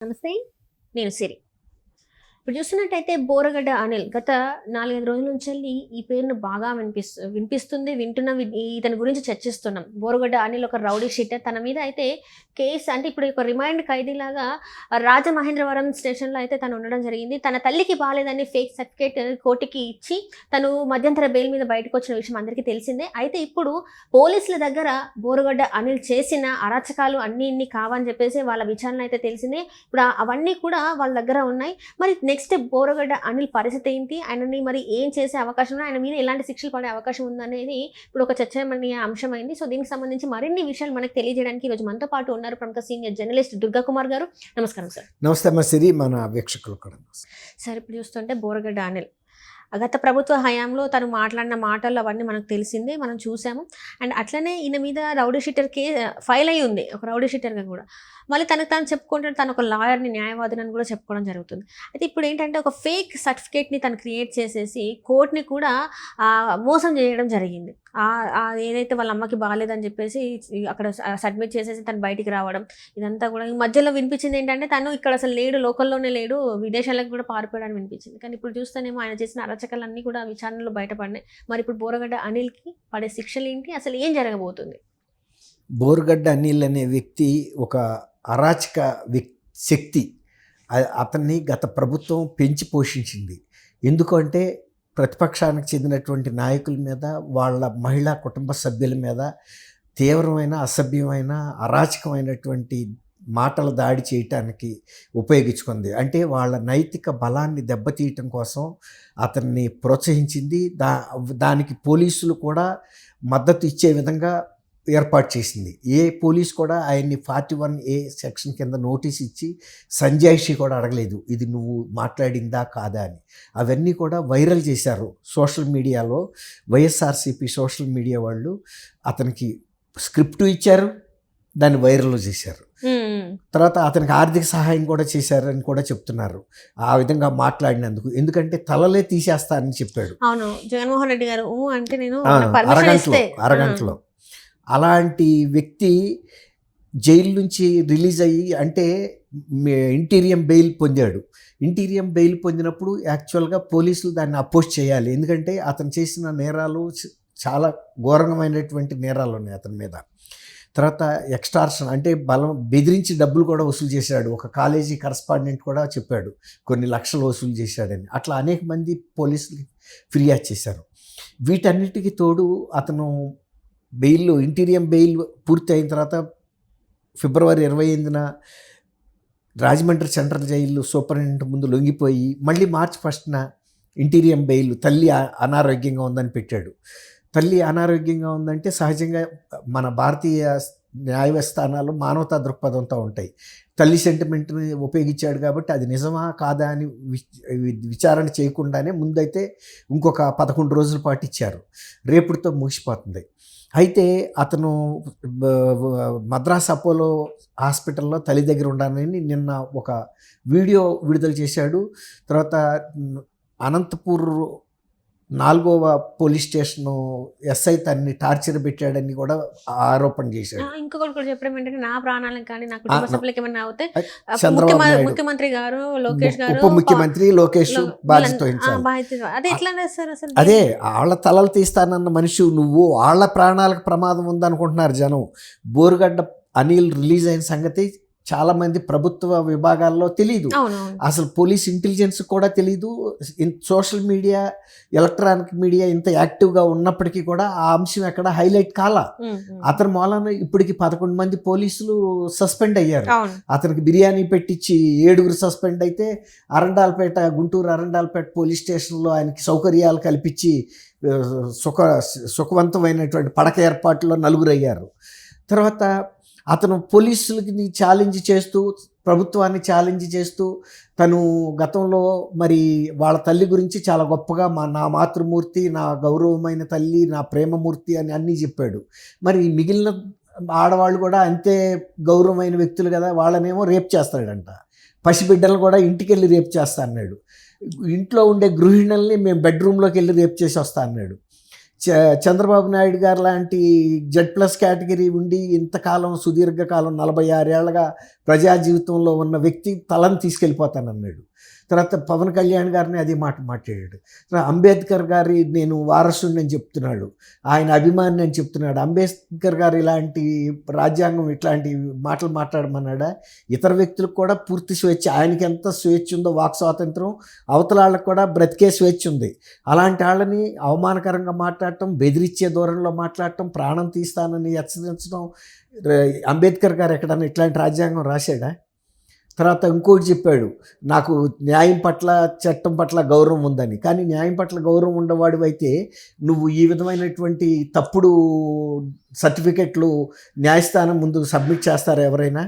నమస్తే. నేను సిరి. ఇప్పుడు చూస్తున్నట్టయితే బోరగడ్డ అనిల్ గత 4, 5 రోజుల నుంచెల్లి ఈ పేరును బాగా వినిపిస్తుంది. వింటున్నాం. ఇతని గురించి చర్చిస్తున్నాం. బోరగడ్డ అనిల్ ఒక రౌడీ షీటర్. తన మీద అయితే కేస్ అంటే ఇప్పుడు ఒక రిమైండ్ ఖైదీలాగా రాజమహేంద్రవరం స్టేషన్‌లో అయితే తను ఉండడం జరిగింది. తన తల్లికి బాలేదని ఫేక్ సర్టిఫికేట్ కోర్టుకి ఇచ్చి తను మధ్యంతర బెయిల్ మీద బయటకొచ్చిన విషయం అందరికీ తెలిసిందే. అయితే ఇప్పుడు పోలీసుల దగ్గర బోరగడ్డ అనిల్ చేసిన అరాచకాలు అన్నీ ఇన్ని కావని చెప్పేసి వాళ్ళ విచారణ అయితే తెలిసిందే. ఇప్పుడు అవన్నీ కూడా వాళ్ళ దగ్గర ఉన్నాయి. మరి నెక్స్ట్ బోరగడ్డ అనిల్ పరిస్థితి ఏంటి? ఆయనని మరి ఏం చేసే అవకాశం ఉంది? ఆయన మీద ఎలాంటి శిక్షలు పడే అవకాశం ఉందనేది ఇప్పుడు ఒక చర్చనీయ అంశమైంది. సో దీనికి సంబంధించి మరిన్ని విషయాలు మనకు తెలియజేయడానికి ఈరోజు మనతో పాటు ఉన్నారు ప్రముఖ సీనియర్ జర్నలిస్ట్ దుర్గా కుమార్ గారు. నమస్కారం సార్. నమస్తే అమ్మ సిరి, మన వీక్షకులు కూడా. సార్, ఇప్పుడు చూస్తుంటే బోరగడ్డ అనిల్ గత ప్రభుత్వ హయాంలో తను మాట్లాడిన మాటలు అవన్నీ మనకు తెలిసిందే, మనం చూసాము. అండ్ అట్లనే ఈయన మీద రౌడీ షీటర్ ఫైల్ అయ్యి ఉంది, ఒక రౌడీ షీటర్గా కూడా. మళ్ళీ తను చెప్పుకుంటే తను ఒక లాయర్ని, న్యాయవాదిని కూడా చెప్పుకోవడం జరుగుతుంది. అయితే ఇప్పుడు ఏంటంటే ఒక ఫేక్ సర్టిఫికేట్ని తను క్రియేట్ చేసేసి కోర్టుని కూడా మోసం చేయడం జరిగింది. ఏదైతే వాళ్ళ అమ్మకి బాగాలేదని చెప్పేసి అక్కడ సబ్మిట్ చేసేసి తను బయటికి రావడం, ఇదంతా కూడా ఈ మధ్యలో వినిపించింది ఏంటంటే తను ఇక్కడ అసలు లేడు, లోకల్లోనే లేడు, విదేశాలకు కూడా పారిపోయాడని వినిపించింది. కానీ ఇప్పుడు చూస్తేనేమో ఆయన చేసిన అరాచకాలన్నీ కూడా విచారణలో బయటపడినాయి. మరి ఇప్పుడు బోరగడ్డ అనిల్కి పడే శిక్షలు ఏంటి, అసలు ఏం జరగబోతుంది? బోరగడ్డ అనిల్ అనే వ్యక్తి ఒక అరాచక శక్తి. అతన్ని గత ప్రభుత్వం పెంచి పోషించింది. ఎందుకంటే ప్రతిపక్షానికి చెందినటువంటి నాయకుల మీద, వాళ్ళ మహిళా కుటుంబ సభ్యుల మీద తీవ్రమైన, అసభ్యమైన, అరాచకమైనటువంటి మాటల దాడి చేయటానికి ఉపయోగించుకుంది. అంటే వాళ్ళ నైతిక బలాన్ని దెబ్బతీయటం కోసం అతన్ని ప్రోత్సహించింది. దానికి పోలీసులు కూడా మద్దతు ఇచ్చే విధంగా ఏర్పాటు చేసింది. ఏ పోలీస్ కూడా ఆయన్ని 41A సెక్షన్ కింద నోటీస్ ఇచ్చి సంజాయిషి కూడా అడగలేదు, ఇది నువ్వు మాట్లాడిందా కాదా అని. అవన్నీ కూడా వైరల్ చేశారు సోషల్ మీడియాలో. వైఎస్ఆర్సీపీ సోషల్ మీడియా వాళ్ళు అతనికి స్క్రిప్ట్ ఇచ్చారు, దాన్ని వైరల్ చేశారు. తర్వాత అతనికి ఆర్థిక సహాయం కూడా చేశారని కూడా చెప్తున్నారు ఆ విధంగా మాట్లాడినందుకు. ఎందుకంటే తలలే తీసేస్తానని చెప్పాడు. అవును, జగన్మోహన్ రెడ్డి గారు అంటే నేను అరగంటలో. అలాంటి వ్యక్తి జైలు నుంచి రిలీజ్ అయ్యి, అంటే ఇంటీరియం బెయిల్ పొందాడు. ఇంటీరియం బెయిల్ పొందినప్పుడు యాక్చువల్గా పోలీసులు దాన్ని అపోజ్ చేయాలి. ఎందుకంటే అతను చేసిన నేరాలు చాలా ఘోరమైనటువంటి నేరాలు ఉన్నాయి అతని మీద. తర్వాత ఎక్స్టార్షన్ అంటే బెదిరించి డబ్బులు కూడా వసూలు చేశాడు. ఒక కాలేజీ కరస్పాండెంట్ కూడా చెప్పాడు కొన్ని లక్షలు వసూలు చేశాడని. అట్లా అనేక మంది పోలీసులు ఫిర్యాదు చేశారు. వీటన్నిటికీ తోడు అతను ఇంటీరియం బెయిల్ పూర్తి అయిన తర్వాత ఫిబ్రవరి 28న రాజమండ్రి సెంట్రల్ జైలు సూపరింటెండెంట్ ముందు లొంగిపోయి మళ్ళీ మార్చి 1న ఇంటీరియం బెయిల్ తల్లి అనారోగ్యంగా ఉందని పెట్టాడు. తల్లి అనారోగ్యంగా ఉందంటే సహజంగా మన భారతీయ న్యాయ వ్యవస్థానాలు మానవతా దృక్పథంతో ఉంటాయి. తల్లి సెంటిమెంట్ని ఉపయోగించాడు కాబట్టి అది నిజమా కాదా అని విచారణ చేయకుండానే ముందైతే ఇంకొక 11 రోజుల పాటు ఇచ్చారు. రేపుడితో ముగిసిపోతుంది. అయితే అతను మద్రాస్ అపోలో హాస్పిటల్లో తల్లి దగ్గర ఉండాలని నిన్న ఒక వీడియో విడుదల చేశాడు. తర్వాత అనంతపూర్ 4వ పోలీస్ స్టేషన్ ఎస్ఐ తన్ని టార్చర్ పెట్టాడని కూడా ఆరోపణ చేశాడు. ఇంకొకటి కూడా చెప్పడం ఏంటంటే, నా ప్రాణాలకు కానీ నా కుటుంబ సభ్యులకి ఏమన్నా అవుతే ముఖ్యమంత్రి గారు, లోకేష్ గారు, ఉప ముఖ్యమంత్రి లోకేష్ బాధ్యత వహించాలి. అదే వాళ్ళ తలలు తీస్తానన్న మనిషి నువ్వు. వాళ్ళ ప్రాణాలకు ప్రమాదం ఉందనుకుంటున్నారు జనం. బోరగడ్డ అనిల్ రిలీజ్ అయిన సంగతి చాలామంది ప్రభుత్వ విభాగాల్లో తెలీదు. అసలు పోలీస్ ఇంటెలిజెన్స్ కూడా తెలీదు. సోషల్ మీడియా, ఎలక్ట్రానిక్ మీడియా ఇంత యాక్టివ్గా ఉన్నప్పటికీ కూడా ఆ అంశం ఎక్కడ హైలైట్ కాలా. అతని మూలాన ఇప్పటికి 11 మంది పోలీసులు సస్పెండ్ అయ్యారు. అతనికి బిర్యానీ పెట్టించి 7గురు సస్పెండ్ అయితే, గుంటూరు అరండాలపేట పోలీస్ స్టేషన్లో ఆయనకి సౌకర్యాలు కల్పించి సుఖవంతమైనటువంటి పడక ఏర్పాట్లో 4 అయ్యారు. తర్వాత అతను పోలీసులకి ఛాలెంజ్ చేస్తూ, ప్రభుత్వాన్ని ఛాలెంజ్ చేస్తూ, తను గతంలో మరి వాళ్ళ తల్లి గురించి చాలా గొప్పగా నా మాతృమూర్తి, నా గౌరవమైన తల్లి, నా ప్రేమమూర్తి అని అన్నీ చెప్పాడు. మరి మిగిలిన ఆడవాళ్ళు కూడా అంతే గౌరవమైన వ్యక్తులు కదా, వాళ్ళనేమో రేప్ చేస్తాడంట. పసిబిడ్డలు కూడా ఇంటికి వెళ్ళి రేప్ చేస్తా అన్నాడు. ఇంట్లో ఉండే గృహిణుల్ని మేము బెడ్రూమ్లోకి వెళ్ళి రేప్ చేసి వస్తా అన్నాడు. చంద్రబాబు నాయుడు గారు లాంటి Z+ కేటగిరీ ఉండి ఇంతకాలం సుదీర్ఘకాలం 46 ఏళ్ళగా ప్రజా జీవితంలో ఉన్న వ్యక్తి తలను తీసుకెళ్ళిపోతానన్నాడు. తర్వాత పవన్ కళ్యాణ్ గారిని అదే మాట మాట్లాడాడు. తర్వాత అంబేద్కర్ గారి నేను వారసుడిని అని చెప్తున్నాడు, ఆయన అభిమాని అని చెప్తున్నాడు. అంబేద్కర్ గారు ఇలాంటి రాజ్యాంగం ఇట్లాంటి మాటలు మాట్లాడమన్నాడా? ఇతర వ్యక్తులకు కూడా పూర్తి స్వేచ్ఛ, ఆయనకి ఎంత స్వేచ్ఛ ఉందో వాక్ స్వాతంత్రం, అవతల వాళ్ళకు కూడా బ్రతికే స్వేచ్ఛ ఉంది. అలాంటి వాళ్ళని అవమానకరంగా మాట్లాడటం, బెదిరించే దూరంలో మాట్లాడటం, ప్రాణం తీస్తానని హెచ్చరించడం, అంబేద్కర్ గారు ఎక్కడన్నా ఇట్లాంటి రాజ్యాంగం రాశాడా? తర్వాత ఇంకోటి చెప్పాడు, నాకు న్యాయం పట్ల చట్టం పట్ల గౌరవం ఉందని. కానీ న్యాయం పట్ల గౌరవం ఉండేవాడు అయితే నువ్వు ఈ విధమైనటువంటి తప్పుడు సర్టిఫికెట్లు న్యాయస్థానం ముందు సబ్మిట్ చేస్తారా ఎవరైనా?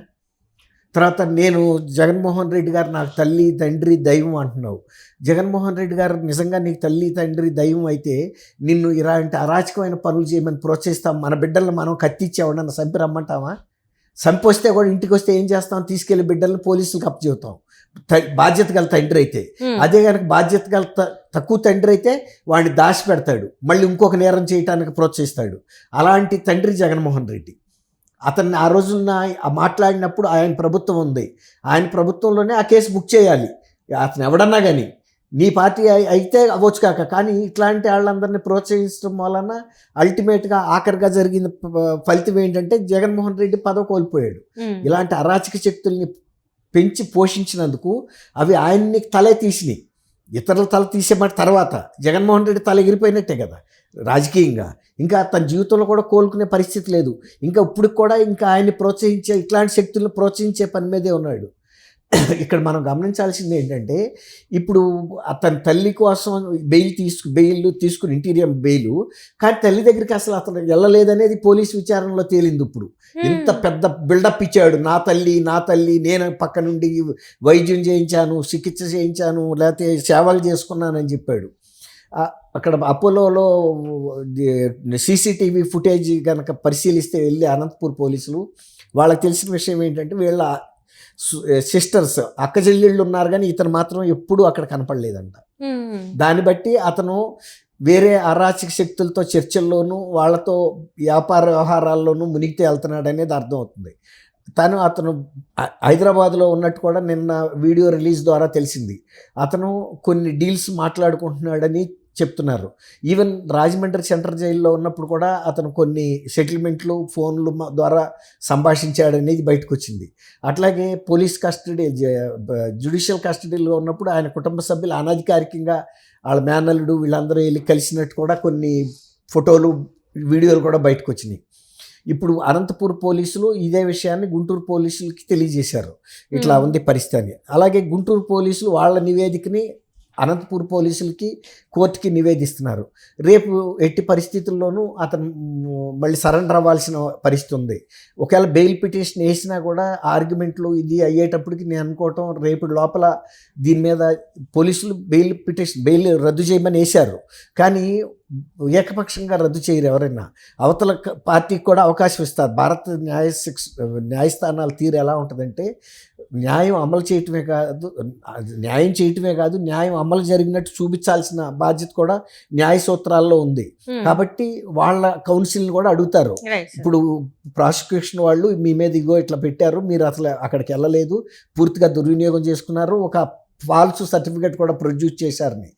తర్వాత నేను జగన్మోహన్ రెడ్డి గారు నాకు తల్లి తండ్రి దైవం అంటున్నావు. జగన్మోహన్ రెడ్డి గారు నిజంగా నీకు తల్లి తండ్రి దైవం అయితే నిన్ను ఇలాంటి అరాచకమైన పనులు చేయమని ప్రోత్సహిస్తాం? మన బిడ్డలను మనం కత్తిచ్చేవాడన్నా చంపి రమ్మంటావా? చంపొస్తే కూడా ఇంటికి వస్తే ఏం చేస్తాం? తీసుకెళ్లి బిడ్డలను పోలీసులకు అప్పచెబుతాం, బాధ్యత గల తండ్రి అయితే. అదే కనుక బాధ్యత గల తక్కువ తండ్రి అయితే వాడిని దాచి పెడతాడు, మళ్ళీ ఇంకొక నేరం చేయడానికి ప్రోత్సహిస్తాడు. అలాంటి తండ్రి జగన్మోహన్ రెడ్డి. అతన్ని ఆ రోజున మాట్లాడినప్పుడు ఆయన ప్రభుత్వం ఉంది, ఆయన ప్రభుత్వంలోనే ఆ కేసు బుక్ చేయాలి. అతను ఎవడన్నా కానీ నీ పార్టీ అయితే అవ్వచ్చు కాక, కానీ ఇట్లాంటి వాళ్ళందరినీ ప్రోత్సహించడం వలన అల్టిమేట్గా ఆఖరిగా జరిగిన ఫలితం ఏంటంటే జగన్మోహన్ రెడ్డి పదవి కోల్పోయాడు. ఇలాంటి అరాచక శక్తుల్ని పెంచి పోషించినందుకు అవి ఆయన్ని తలే తీసినాయి. ఇతరుల తల తీసేమాట తర్వాత జగన్మోహన్ రెడ్డి తల ఎగిరిపోయినట్టే కదా రాజకీయంగా. ఇంకా తన జీవితంలో కూడా కోలుకునే పరిస్థితి లేదు. ఇంకా ఇప్పుడు కూడా ఇంకా ఆయన్ని ప్రోత్సహించే, ఇట్లాంటి శక్తులను ప్రోత్సహించే పని మీదే ఉన్నాడు. ఇక్కడ మనం గమనించాల్సింది ఏంటంటే, ఇప్పుడు అతని తల్లి కోసం బెయిల్ తీసుకుని ఇంటీరియర్ బెయిల్, కానీ తల్లి దగ్గరికి అసలు అతను వెళ్ళలేదనేది పోలీసు విచారణలో తేలింది. ఇప్పుడు ఇంత పెద్ద బిల్డప్ ఇచ్చాడు, నా తల్లి నేను పక్క నుండి వైద్యం చేయించాను, చికిత్స చేయించాను, లేకపోతే సేవలు చేసుకున్నానని చెప్పాడు. అక్కడ అపోలోలో CCTV ఫుటేజ్ కనుక పరిశీలిస్తే వెళ్ళి అనంతపూర్ పోలీసులు, వాళ్ళకి తెలిసిన విషయం ఏంటంటే వీళ్ళ సిస్టర్స్ అక్క చెల్లెళ్ళు ఉన్నారు కానీ ఇతను మాత్రం ఎప్పుడూ అక్కడ కనపడలేదంట. దాన్ని బట్టి అతను వేరే అరాచక శక్తులతో చర్చల్లోనూ వాళ్ళతో వ్యాపార వ్యవహారాల్లోనూ మునిగితే వెళ్తున్నాడు అనేది అర్థమవుతుంది. అతను హైదరాబాద్లో ఉన్నట్టు కూడా నిన్న వీడియో రిలీజ్ ద్వారా తెలిసింది. అతను కొన్ని డీల్స్ మాట్లాడుకుంటున్నాడని చెప్తున్నారు. ఈవెన్ రాజమండ్రి సెంట్రల్ జైల్లో ఉన్నప్పుడు కూడా అతను కొన్ని సెటిల్మెంట్లు ఫోన్లు ద్వారా సంభాషించాడనేది బయటకు వచ్చింది. అట్లాగే పోలీస్ కస్టడీ, జ్యుడిషియల్ కస్టడీలో ఉన్నప్పుడు ఆయన కుటుంబ సభ్యులు అనధికారికంగా వాళ్ళ మేనల్లుడు వీళ్ళందరూ వెళ్ళి కలిసినట్టు కూడా కొన్ని ఫోటోలు వీడియోలు కూడా బయటకు వచ్చినాయి. ఇప్పుడు అనంతపూర్ పోలీసులు ఇదే విషయాన్ని గుంటూరు పోలీసులకి తెలియజేశారు, ఇట్లా ఉంది పరిస్థితి అని. అలాగే గుంటూరు పోలీసులు వాళ్ళ నివేదికని అనంతపూర్ పోలీసులకి కోర్టుకి నివేదిస్తున్నారు. రేపు ఎట్టి పరిస్థితుల్లోనూ అతను మళ్ళీ సరెండర్ అవ్వాల్సిన పరిస్థితి ఉంది. ఒకవేళ బెయిల్ పిటిషన్ వేసినా కూడా ఆర్గ్యుమెంట్లు ఇది అయ్యేటప్పటికి నేను అనుకోవటం రేపు లోపల దీని మీద పోలీసులు బెయిల్ రద్దు చేయమని వేశారు, కానీ ఏకపక్షంగా రద్దు చేయరు. ఎవరైనా అవతల పార్టీకి కూడా అవకాశం ఇస్తారు. భారత న్యాయస్థానాల తీరు ఎలా ఉంటుందంటే, న్యాయం అమలు చేయటమే కాదు న్యాయం అమలు జరిగినట్టు చూపించాల్సిన బాధ్యత కూడా న్యాయ సూత్రాల్లో ఉంది. కాబట్టి వాళ్ళ కౌన్సిల్ని కూడా అడుగుతారు. ఇప్పుడు ప్రాసిక్యూషన్ వాళ్ళు మీ మీద ఇగో ఇట్లా పెట్టారు, మీరు అసలు అక్కడికి వెళ్ళలేదు, పూర్తిగా దుర్వినియోగం చేసుకున్నారు, ఒక ఫాల్స్ సర్టిఫికేట్ కూడా ప్రొడ్యూస్ చేశారని,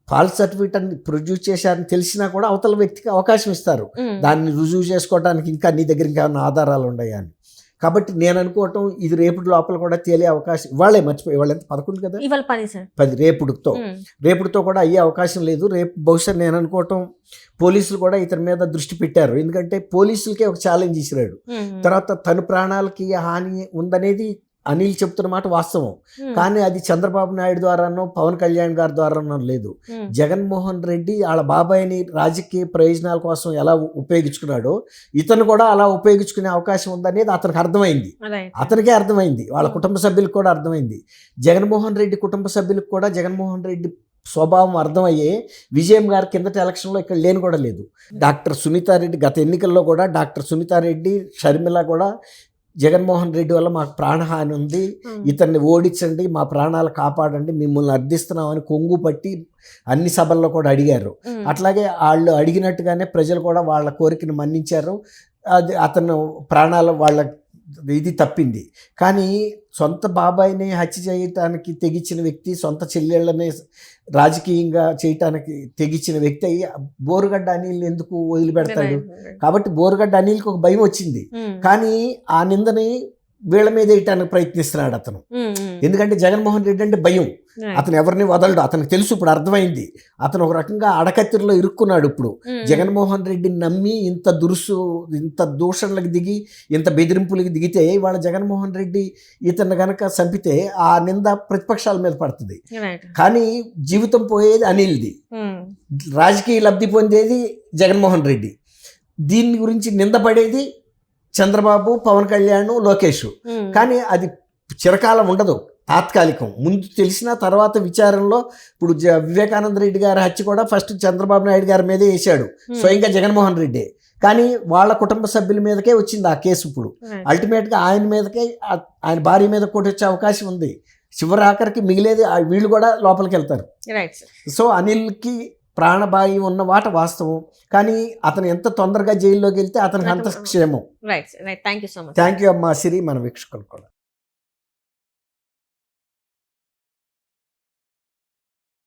ఫాల్స్ సర్టిఫికేట్ ప్రొడ్యూస్ చేశారని తెలిసినా కూడా అవతల వ్యక్తికి అవకాశం ఇస్తారు దాన్ని రుజువు చేసుకోవడానికి, ఇంకా నీ దగ్గర ఇంకా ఏమైనా ఆధారాలు ఉన్నాయా అని. కాబట్టి నేను అనుకోవటం ఇది రేపటి లోపల కూడా తేలే అవకాశం, ఇవాళే మర్చిపోయి, ఇవాళ ఎంత 11 కదా, 10 రేపుడుతో కూడా అయ్యే అవకాశం లేదు. రేపు బహుశా నేను అనుకోవటం పోలీసులు కూడా ఇతని మీద దృష్టి పెట్టారు, ఎందుకంటే పోలీసులకే ఒక ఛాలెంజ్ ఇచ్చినాడు. తర్వాత తన ప్రాణాలకి హాని ఉందనేది అనిల్ చెప్తున్న మాట వాస్తవం, కానీ అది చంద్రబాబు నాయుడు ద్వారానో పవన్ కళ్యాణ్ గారి ద్వారానో లేదు. జగన్మోహన్ రెడ్డి వాళ్ళ బాబాయిని రాజకీయ ప్రయోజనాల కోసం ఎలా ఉపయోగించుకున్నాడో ఇతను కూడా అలా ఉపయోగించుకునే అవకాశం ఉందనేది అతనికి అర్థమైంది, అతనికే అర్థమైంది, వాళ్ళ కుటుంబ సభ్యులకు కూడా అర్థమైంది. జగన్మోహన్ రెడ్డి కుటుంబ సభ్యులకు కూడా జగన్మోహన్ రెడ్డి స్వభావం అర్థమయ్యే విజయం గారి కిందటి ఎలక్షన్లో ఇక్కడ లేని కూడా లేదు. డాక్టర్ సునీతారెడ్డి గత ఎన్నికల్లో కూడా డాక్టర్ సునీతారెడ్డి, షర్మిల కూడా జగన్మోహన్ రెడ్డి వల్ల మాకు ప్రాణహాని ఉంది, ఇతన్ని ఓడించండి, మా ప్రాణాలు కాపాడండి, మిమ్మల్ని అర్థిస్తున్నామని కొంగు పట్టి అన్ని సభల్లో కూడా అడిగారు. అట్లాగే వాళ్ళు అడిగినట్టుగానే ప్రజలు కూడా వాళ్ళ కోరికను మన్నించారు. అది అతను ప్రాణాలు వాళ్ళ ఇది తప్పింది. కానీ సొంత బాబాయిని హత్య చేయటానికి తెగించిన వ్యక్తి, సొంత చెల్లెళ్ళని రాజకీయంగా చేయటానికి తెగించిన వ్యక్తి అయ్యి బోరుగడ్డ అనిల్ని ఎందుకు వదిలిపెడతాడు? కాబట్టి బోరుగడ్డ అనిల్కి ఒక భయం వచ్చింది. కానీ ఆ నిందని వీళ్ళ మీద వేయటానికి ప్రయత్నిస్తున్నాడు అతను. ఎందుకంటే జగన్మోహన్ రెడ్డి అంటే భయం, అతను ఎవరిని వదలడు. అతనికి తెలుసు, ఇప్పుడు అర్థమైంది. అతను ఒక రకంగా అడకత్తిరిలో ఇరుక్కున్నాడు. ఇప్పుడు జగన్మోహన్ రెడ్డిని నమ్మి ఇంత దూషణలకు దిగి ఇంత బెదిరింపులకు దిగితే వాళ్ళ జగన్మోహన్ రెడ్డి ఇతను గనక చంపితే ఆ నింద ప్రతిపక్షాల మీద పడుతుంది. కానీ జీవితం పోయేది అనిల్ది, రాజకీయ లబ్ధి పొందేది జగన్మోహన్ రెడ్డి. దీని గురించి నిందపడేది చంద్రబాబు, పవన్ కళ్యాణ్, లోకేష్. కానీ అది చిరకాలం ఉండదు, తాత్కాలికం. ముందు తెలిసిన తర్వాత విచారణలో ఇప్పుడు వివేకానంద రెడ్డి గారి హత్య కూడా ఫస్ట్ చంద్రబాబు నాయుడు గారి మీదే వేశాడు, స్వయంగా జగన్మోహన్ రెడ్డి. కానీ వాళ్ళ కుటుంబ సభ్యుల మీదకే వచ్చింది ఆ కేసు. ఇప్పుడు అల్టిమేట్గా ఆయన మీదకే, ఆయన భార్య మీద కూడా వచ్చే అవకాశం ఉంది. చివరి ఆఖరికి మిగిలేది వీళ్ళు కూడా లోపలికి వెళ్తారు. సో అనిల్కి ప్రాణభాయం ఉన్న మాట వాస్తవం. కానీ అతను ఎంత తొందరగా జైల్లోకి వెళ్తే అతనికి అంత క్షేమం. Right, thank you so much. Thank you అమ్మా సిరి, మన వీక్షకులు కూడా.